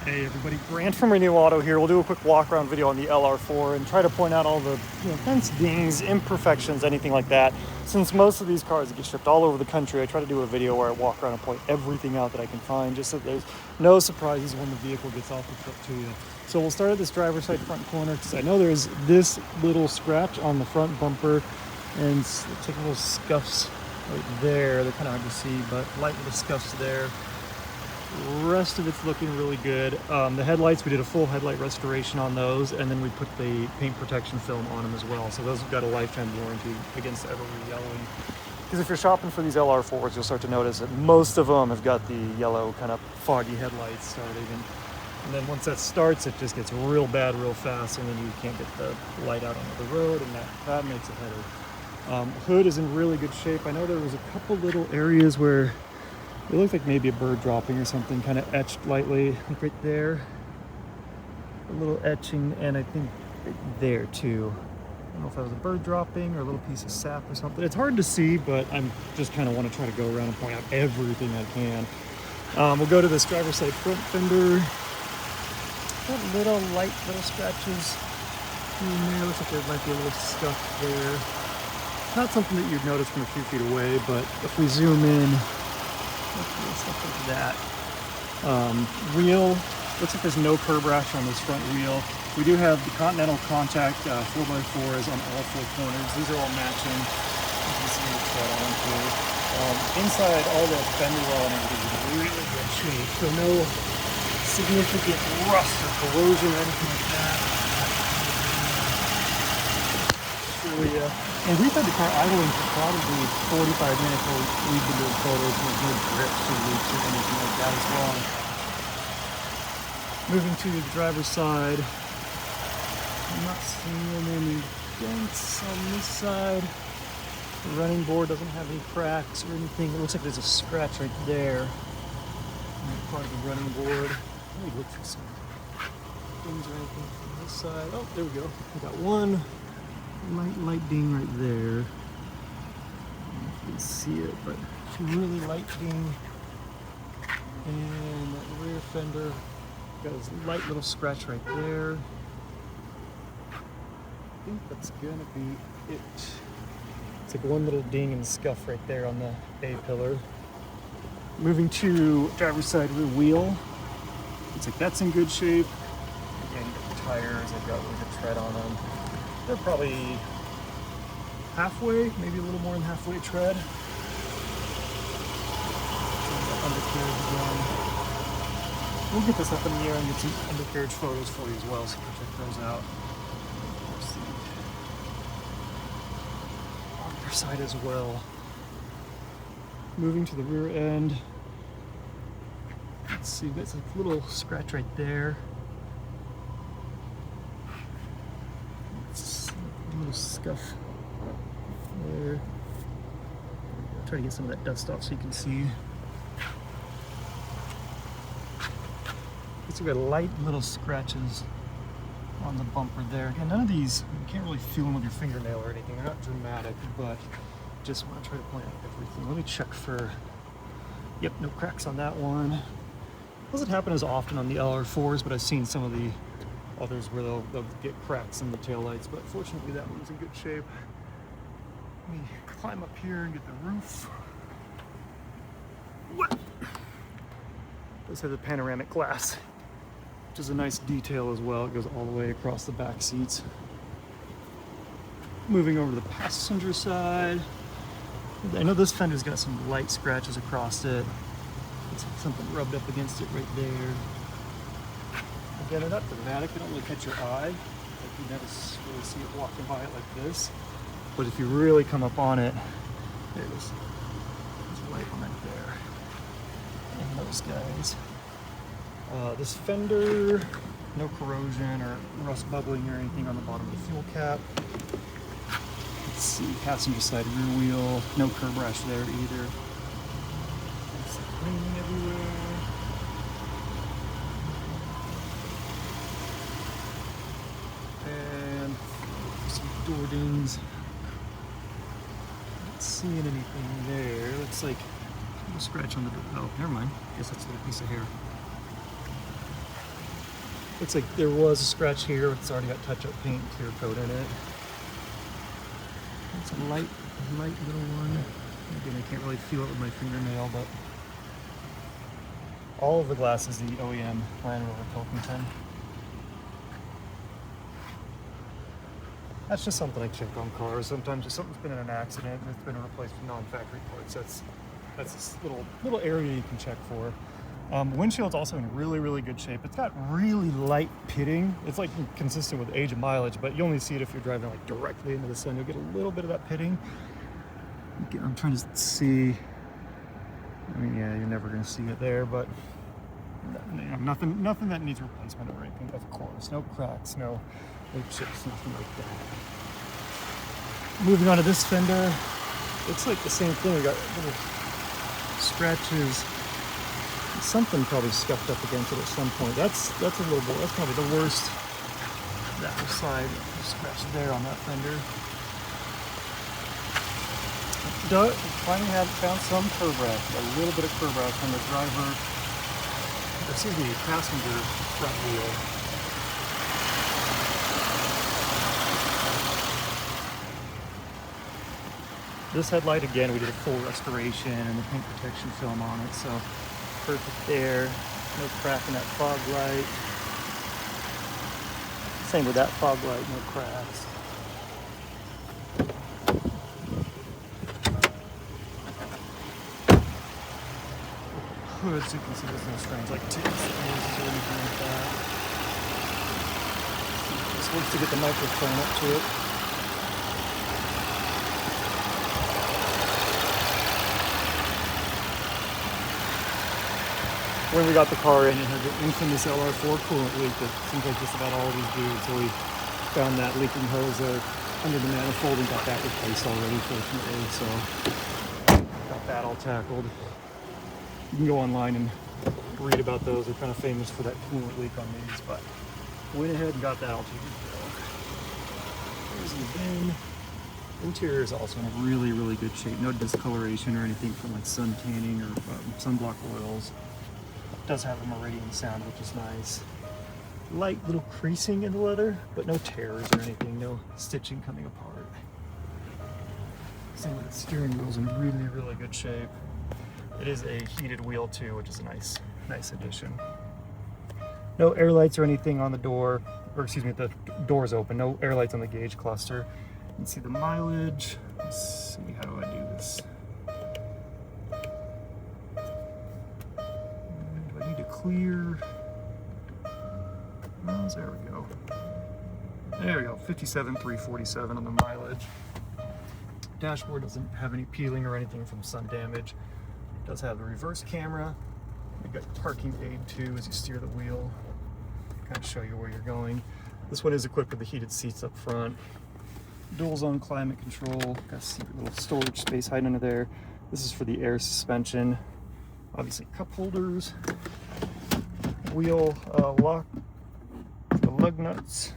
Hey everybody, Grant from Renew Auto here. We'll do a quick walk around video on the LR4 and try to point out all the fence dings, imperfections, anything like that. Since most of these cars get shipped all over the country, I try to do a video where I walk around and point everything out that I can find, just so there's no surprises when the vehicle gets off the trip to you. So we'll start at this driver's side front corner because I know there's this little scratch on the front bumper and looks like little scuffs right there. They're kind of hard to see, but light little scuffs there. Rest of it's looking really good. The headlights, we did a full headlight restoration on those, and then we put the paint protection film on them as well. So those have got a lifetime warranty against ever re-yellowing. Because if you're shopping for these LR4s, you'll start to notice that most of them have got the yellow kind of foggy headlights starting. And then once that starts, it just gets real bad real fast, and then you can't get the light out onto the road, and that makes a headache. Hood is in really good shape. I know there was a couple little areas where it looked like maybe a bird dropping or something, kind of etched lightly, like right there. A little etching, and I think right there too. I don't know if that was a bird dropping or a little piece of sap or something. It's hard to see, but I'm just kind of want to try to go around and point out everything I can. We'll go to this driver's side front fender. Got little light little scratches in there. Looks like there might be a little scuff there. Not something that you'd notice from a few feet away, but if we zoom in, stuff like that. Wheel, looks like there's no curb rash on this front wheel. We do have the Continental Contact 4x4s on all four corners. These are all matching. You can see the tread on too. Inside, all the fender well and everything is in really good shape. So no significant rust or corrosion or anything like that. And we've had the car idling for probably 45 minutes while we've been doing photos, and there's no drips or leaks or anything like that as well. Moving to the driver's side, I'm not seeing any dents on this side. The running board doesn't have any cracks or anything. It looks like there's a scratch right there on part of the running board. Let me look for some things or anything from this side. Oh, there we go. We got one light ding right there. I don't know if you can see it, but it's a really light ding. And that rear fender got this light little scratch right there. I think that's gonna be it. It's like one little ding and scuff right there on the A-pillar. Moving to driver's side rear wheel. Looks like that's in good shape. Again, you got the tires, they've got really good tread on them. They're probably halfway, maybe a little more than halfway tread. Undercarriage again. We'll get this up in the air and get some undercarriage photos for you as well, so you can check those out. On their side as well. Moving to the rear end. Let's see, that's a little scratch right there. Little scuff there. Try to get some of that dust off so you can see. We've got light little scratches on the bumper there. Again, none of these, you can't really feel them with your fingernail or anything. They're not dramatic, but just want to try to point out everything. Let me check for, yep, no cracks on that one. Doesn't happen as often on the LR4s, but I've seen some of the others where they'll get cracks in the taillights, but fortunately that one's in good shape. Let me climb up here and get the roof. What? Does have the panoramic glass, which is a nice detail as well. It goes all the way across the back seats. Moving over to the passenger side. I know this fender's got some light scratches across it. It's something rubbed up against it right there. Again, they're not dramatic, they don't really catch your eye. Like you never really see it walking by it like this. But if you really come up on it, there it is. There's a light one right there. And those guys. This fender, no corrosion or rust bubbling or anything on the bottom of the fuel cap. Let's see, passenger side rear wheel, no curb rash there either. There's some cleaning everywhere. And some door dings. Not seeing anything there. Looks like a little scratch on the door. Oh, never mind. Guess that's a little piece of hair. Looks like there was a scratch here. It's already got touch-up paint, clear coat in it. It's a light little one. Again, I can't really feel it with my fingernail, but all of the glass is the OEM Land Rover Pilkington. That's just something I check on cars. Sometimes if something's been in an accident and it's been replaced with non-factory parts, that's this little area you can check for. Windshield's also in really good shape. It's got really light pitting. It's like consistent with age and mileage, but you only see it if you're driving like directly into the sun. You'll get a little bit of that pitting. I'm trying to see. I mean, yeah, you're never going to see it there, but you know, nothing that needs replacement or anything. Of course, no cracks, no chips, nothing like that. Moving on to this fender, it's like the same thing. We got little scratches. Something probably scuffed up against it at some point. That's a little bit. That's probably the worst. That side scratch there on that fender. Finally found some curb rash. A little bit of curb rash on the driver. Excuse me, passenger front wheel. This headlight, again, we did a full restoration and the paint protection film on it, so perfect there. No crack in that fog light. Same with that fog light, no cracks. Hood, so you can see there's no strange like tips or anything like that. Just works to get the microphone up to it. When we got the car in, it had the infamous LR4 coolant leak that seems like just about all of these do. So we found that leaking hose there under the manifold and got that replaced already, fortunately. So got that all tackled. You can go online and read about those. They're kind of famous for that coolant leak on these, but went ahead and got that all taken care of. There's the bin. Interior is also in really good shape. No discoloration or anything from like sun tanning or sunblock oils. Does have a Meridian sound, which is nice. Light little creasing in the leather, but no tears or anything, no stitching coming apart. Same with the steering wheel's in really good shape. It is a heated wheel too, which is a nice addition. No air lights or anything on the door, or excuse me, the door's open. No air lights on the gauge cluster. You can see the mileage. Let's see, how do I do this? Clear. Oh, there we go. There we go. 57,347 on the mileage. Dashboard doesn't have any peeling or anything from sun damage. It does have the reverse camera. You've got parking aid too as you steer the wheel. Kind of show you where you're going. This one is equipped with the heated seats up front. Dual zone climate control. Got a secret little storage space hiding under there. This is for the air suspension. Obviously cup holders. Wheel lock, the lug nuts,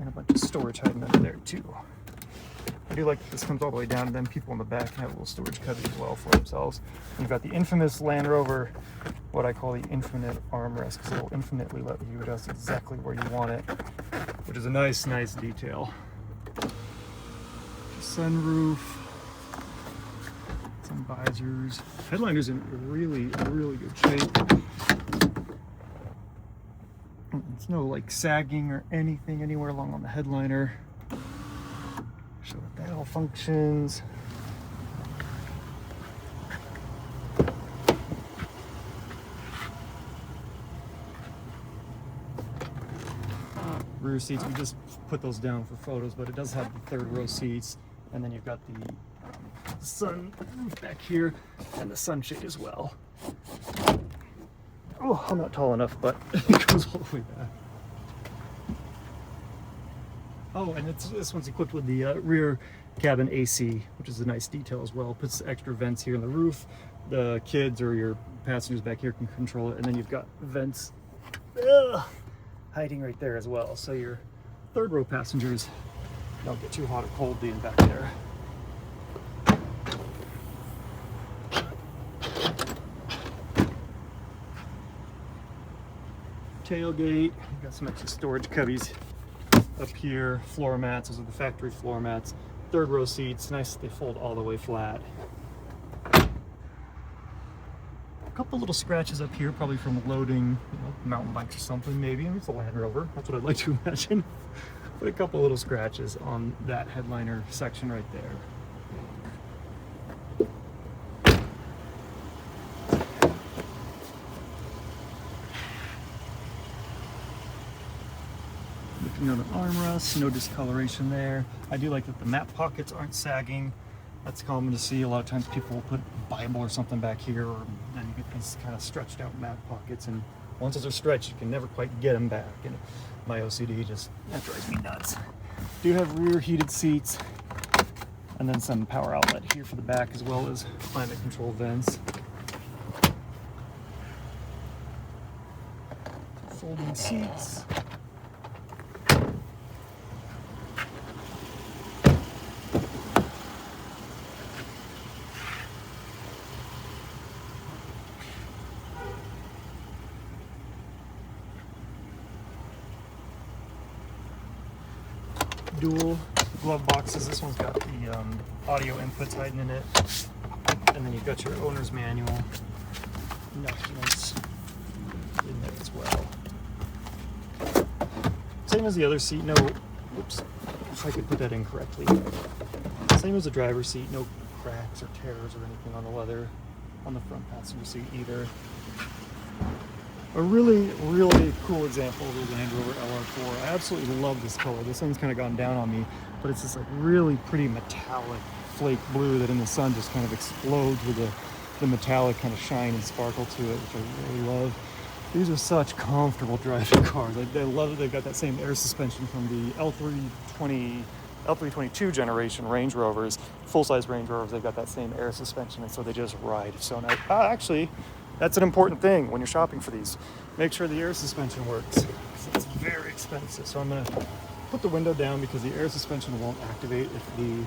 and a bunch of storage hiding under there too. I do like that this comes all the way down, and then people in the back can have a little storage cubby as well for themselves. And you've got the infamous Land Rover, what I call the infinite armrest, because it will infinitely let you adjust exactly where you want it, which is a nice detail. Sunroof, some visors. Headliner's in really good shape. There's no like sagging or anything anywhere along on the headliner. Show that all functions. Rear seats, we just put those down for photos, but it does have the third row seats, and then you've got the sun roof back here and the sunshade as well. Oh, I'm not tall enough, but it goes all the way back. Oh, and this one's equipped with the rear cabin AC, which is a nice detail as well. Puts extra vents here in the roof. The kids or your passengers back here can control it, and then you've got vents hiding right there as well. So your third row passengers don't get too hot or cold being back there. tailgate. We've got some extra storage cubbies up here. Floor mats, those are the factory floor mats. Third row seats, nice that they fold all the way flat. A couple little scratches up here, probably from loading, mountain bikes or something, maybe. It's a Land Rover, that's what I'd like to imagine. But a couple little scratches on that headliner section right there. Looking on the armrests, no discoloration there. I do like that the map pockets aren't sagging. That's common to see. A lot of times people will put a Bible or something back here, or then you get these kind of stretched out map pockets, and once those are stretched, you can never quite get them back. And my OCD that drives me nuts. Do have rear heated seats, and then some power outlet here for the back, as well as climate control vents. Folding seats. Dual glove boxes. This one's got the audio inputs hiding in it, and then you've got your owner's manual nice in there as well. Same as the other seat. No, oops, if I could put that in correctly. Same as the driver's seat. No cracks or tears or anything on the leather on the front passenger seat either. A really, really cool example of the Land Rover LR4. I absolutely love this color. This thing's kind of gone down on me, but it's this like really pretty metallic flake blue that in the sun just kind of explodes with the metallic kind of shine and sparkle to it, which I really love. These are such comfortable driving cars. I love that they've got that same air suspension from the L322 generation Range Rovers, full-size Range Rovers. They've got that same air suspension, and so they just ride so nice. Actually, that's an important thing when you're shopping for these. Make sure the air suspension works, because it's very expensive. So I'm gonna put the window down because the air suspension won't activate if the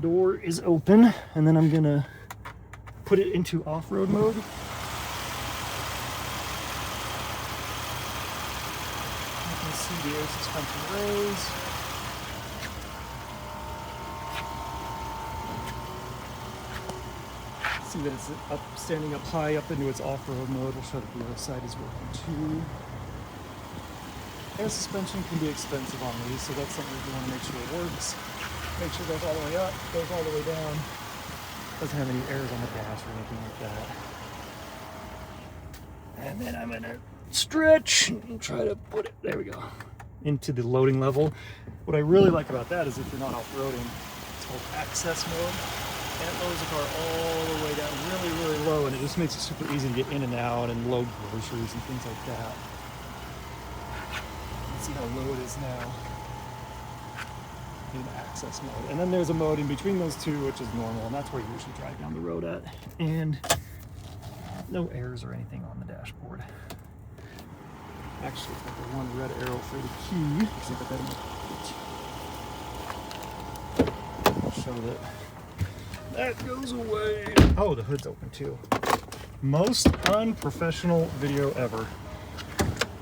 door is open. And then I'm gonna put it into off-road mode. You can see the air suspension raise. See that it's standing up high up into its off-road mode. We'll show that the other side is working too. Air suspension can be expensive on these, so that's something you want to make sure it works. Make sure it goes all the way up, goes all the way down. Doesn't have any airs on the dash or anything like that. And then I'm gonna stretch and try to put it, there we go, into the loading level. What I really like about that is if you're not off-roading, it's called access mode. And it lowers the car all the way down really, really low, and it just makes it super easy to get in and out and load groceries and things like that. You can see how low it is now in access mode. And then there's a mode in between those two, which is normal, and that's where you usually drive down the road at. And no errors or anything on the dashboard. Actually, I've got the one red arrow for the key, because I got that in my pocket. I'll show that. That goes away. Oh, the hood's open too. Most unprofessional video ever.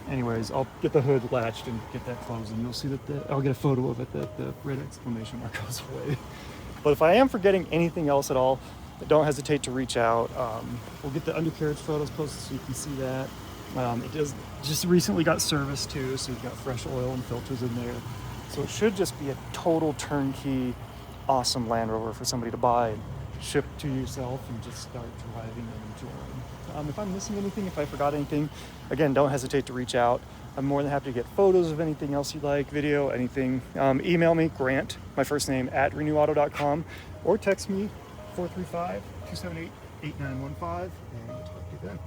Anyways, I'll get the hood latched and get that closed, and you'll see that I'll get a photo of it that the red exclamation mark goes away. But if I am forgetting anything else at all, don't hesitate to reach out. We'll get the undercarriage photos posted so you can see that. It just recently got serviced too, so you've got fresh oil and filters in there. So it should just be a total turnkey awesome Land Rover for somebody to buy and ship to yourself and just start driving and enjoying. If I'm missing anything, if I forgot anything, again, don't hesitate to reach out. I'm more than happy to get photos of anything else you'd like, video, anything. Email me, Grant, my first name, @renewauto.com, or text me, 435-278-8915, and we'll talk to you then.